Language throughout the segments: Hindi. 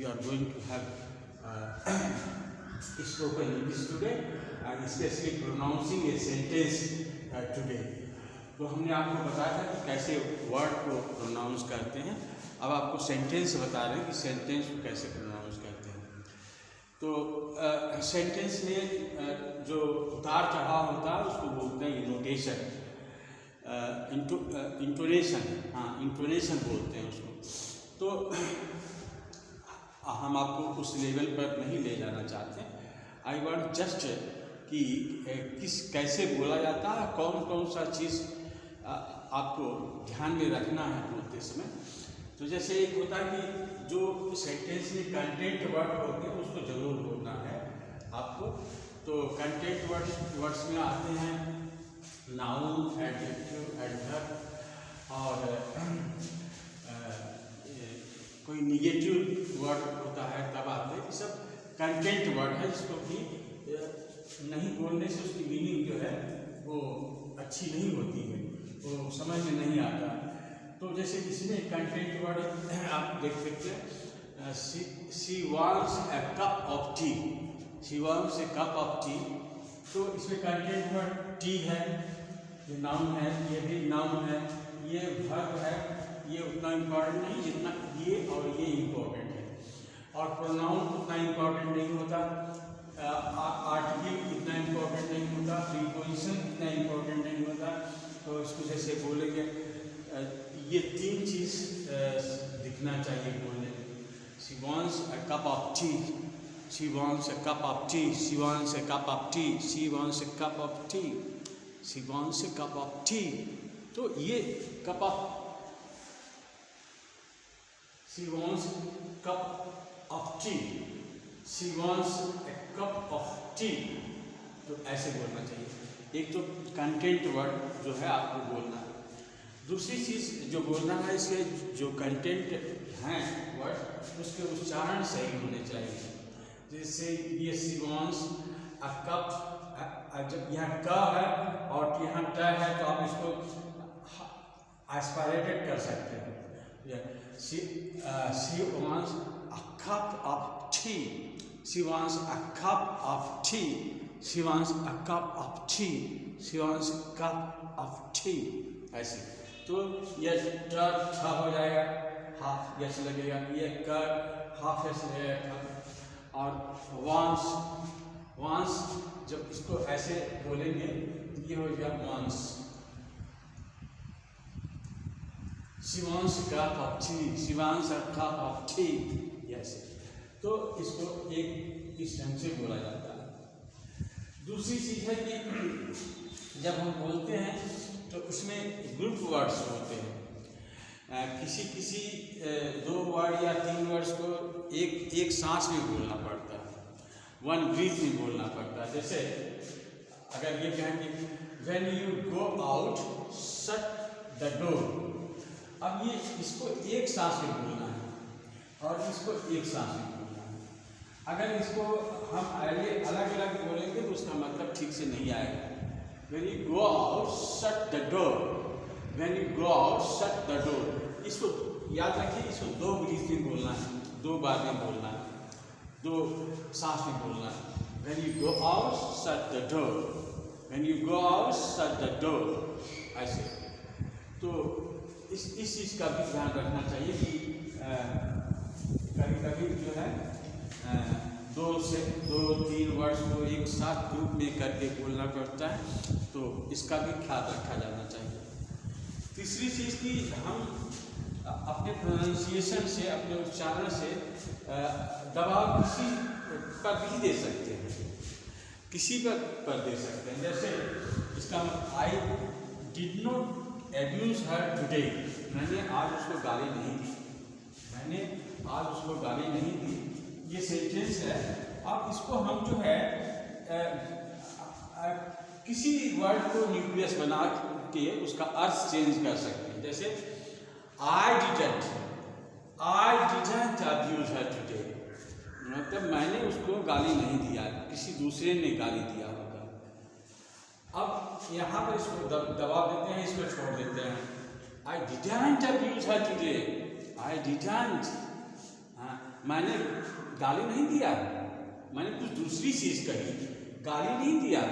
we are going to have spoken English today and especially pronouncing a sentence today. तो हमने आपको बताया था कि कैसे वर्ड को प्रोनाउंस करते हैं, अब आपको सेंटेंस बता रहे हैं कि सेंटेंस को कैसे प्रोनाउंस करते हैं। तो सेंटेंस में जो उतार चढ़ाव होता है उसको बोलते हैं इनोटेशन, इंटोनेशन, हाँ इंटोनेशन बोलते हैं उसको। तो हम आपको उस लेवल पर नहीं ले जाना चाहते। आई वांट जस्ट कि कैसे बोला जाता है, कौन कौन सा चीज़ आपको ध्यान में रखना है बोलते समय। तो जैसे एक होता है कि जो सेंटेंस में कंटेंट वर्ड होते हैं उसको जरूर बोलना है आपको। तो कंटेंट वर्ड्स में आते हैं नाउन, एडजेक्टिव, एडवर्ब और कोई निगेटिव वर्ड होता है तब आते हैं। सब कंटेंट वर्ड है जिसको कि नहीं बोलने से उसकी मीनिंग जो है वो अच्छी नहीं होती है, वो समझ में नहीं आता। तो जैसे इसमें कंटेंट वर्ड आप देख सकते हैं, she wants A cup of T, she wants A cup of T. तो इसमें कंटेंट वर्ड टी है, ये नाउन है, ये भी नाउन है, ये वर्ब है, ये उतना इम्पोर्टेंट नहीं जितना ये और ये इम्पोर्टेंट है। और प्रोनाउन उतना इम्पोर्टेंट नहीं होता, आर्टिकल इतना इम्पोर्टेंट नहीं होता, प्रीपोजिशन इतना इम्पोर्टेंट नहीं होता। तो इसको जैसे बोलेंगे ये तीन चीज़ दिखना चाहिए बोलने में। She wants a cup of T, she wants a cup of T, she wants a cup of T, she wants a cup of T, she wants a cup of T. तो ये cup of, she wants cup of T, she wants A cup of T. तो ऐसे बोलना चाहिए। एक तो कंटेंट वर्ड जो है आपको बोलना है। दूसरी चीज़ जो बोलना है, इसके जो कंटेंट हैं वर्ड उसके उच्चारण सही होने चाहिए। जैसे ये शी वांट्स अ कप, जब यहाँ क है और यहाँ ट है तो आप इसको एस्पायरेटेड कर सकते हैं। She wants a cup of T, she wants a cup of T, she wants a cup of T, she wants a cup of T. ऐसे तो ये ट हो जाएगा, हाफ यस लगेगा, ये कर हाफ यस लगेगा। और वांस, वांस जब इसको ऐसे बोलेंगे ये हो गया वांस। She wants a cup of T, she wants a cup of T. Yes, तो इसको एक इस ढंग से बोला जाता है। दूसरी चीज़ है कि जब हम बोलते हैं तो उसमें ग्रुप वर्ड्स होते हैं। किसी दो वर्ड या तीन वर्ड्स को एक सांस में बोलना पड़ता है, वन ब्रीथ में बोलना पड़ता है। जैसे अगर ये कहेंगे when you go out shut the door, अब ये इसको एक सांस में बोलना है और इसको एक सांस में बोलना है। अगर इसको हम अलग अलग बोलेंगे तो उसका मतलब ठीक से नहीं आएगा। When you go out, shut the door. When you go out, shut the door. इसको याद रखिए, इसको दो ब्रीथ में बोलना है, दो बार में बोलना है, दो सांस में बोलना है। When you go out, shut the door. When you go out, shut the door. ऐसे तो इस चीज़ का भी ध्यान रखना चाहिए कि कभी कभी जो है दो से दो तीन वर्ड्स को एक साथ ग्रुप में करके बोलना पड़ता है, तो इसका भी ख्याल रखा जाना चाहिए। तीसरी चीज़ कि हम अपने प्रोनाउंसिएशन से, अपने उच्चारण से दबाव किसी पर भी दे सकते हैं, किसी पर दे सकते हैं। जैसे इसका I did not abuse her today, मैंने आज उसको गाली नहीं दी, मैंने आज उसको गाली नहीं दी। ये सेंटेंस है। अब इसको हम जो है किसी वर्ड को न्यूक्लियस बना के उसका अर्थ चेंज कर सकते हैं। जैसे I didn't abuse her today, मतलब मैंने उसको गाली नहीं दिया, किसी दूसरे ने गाली दिया होगा। अब यहाँ पर इसको दबाव देते हैं, इसको छोड़ देते हैं। I didn't abuse her today, I didn't, मैंने गाली नहीं दिया, मैंने कुछ दूसरी चीज़ कही, गाली नहीं दिया।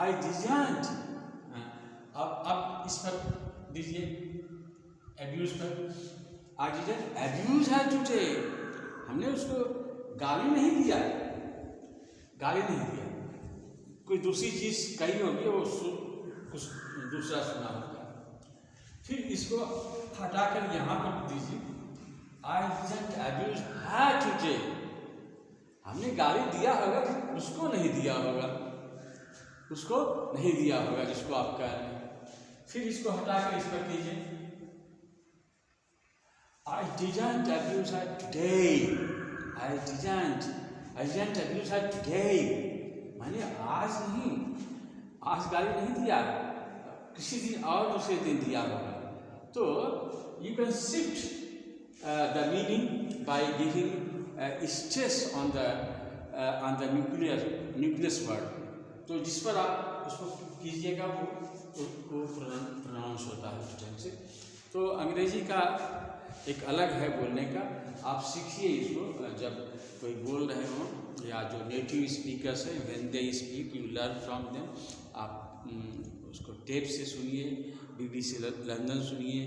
आई डिजंट। अब इस पर दीजिए एब्यूज पर। I didn't abuse her today. हमने उसको गाली नहीं दिया, गाली नहीं दिया, कोई दूसरी चीज़ कही होगी, वो कुछ दूसरा सुना होगा। फिर इसको हटाकर यहाँ पर दीजिए, I didn't abuse her today. हमने गाली दिया होगा, उसको नहीं दिया होगा, उसको नहीं दिया होगा जिसको आप कह रहे हैं। फिर इसको हटाकर इस पर कीजिए, I didn't abuse her today. I didn't abuse her today. मैंने आज नहीं, आज गाली नहीं दिया, किसी दिन और दूसरे दिन दिया होगा। तो you can shift the meaning by giving stress on the nucleus word. तो जिस पर आप उसको कीजिएगा वो प्रोनाउंस होता है उस ढंग से। तो अंग्रेजी का एक अलग है बोलने का, आप सीखिए इसको। जब कोई बोल रहे हो या जो नेटिव स्पीकर्स हैं, when they speak you learn from them. आप उसको टेप से सुनिए, BBC लंदन सुनिए,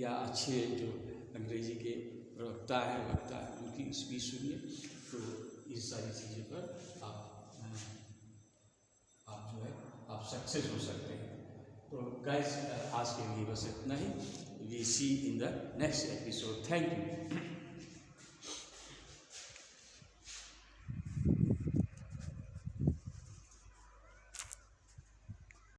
या अच्छे जो अंग्रेजी के वक्ता है उनकी स्पीच सुनिए। तो इस सारी चीज़ों पर आप जो है आप सक्सेस हो सकते हैं। तो गाइस आज के लिए बस इतना ही। We see in the next episode. Thank you.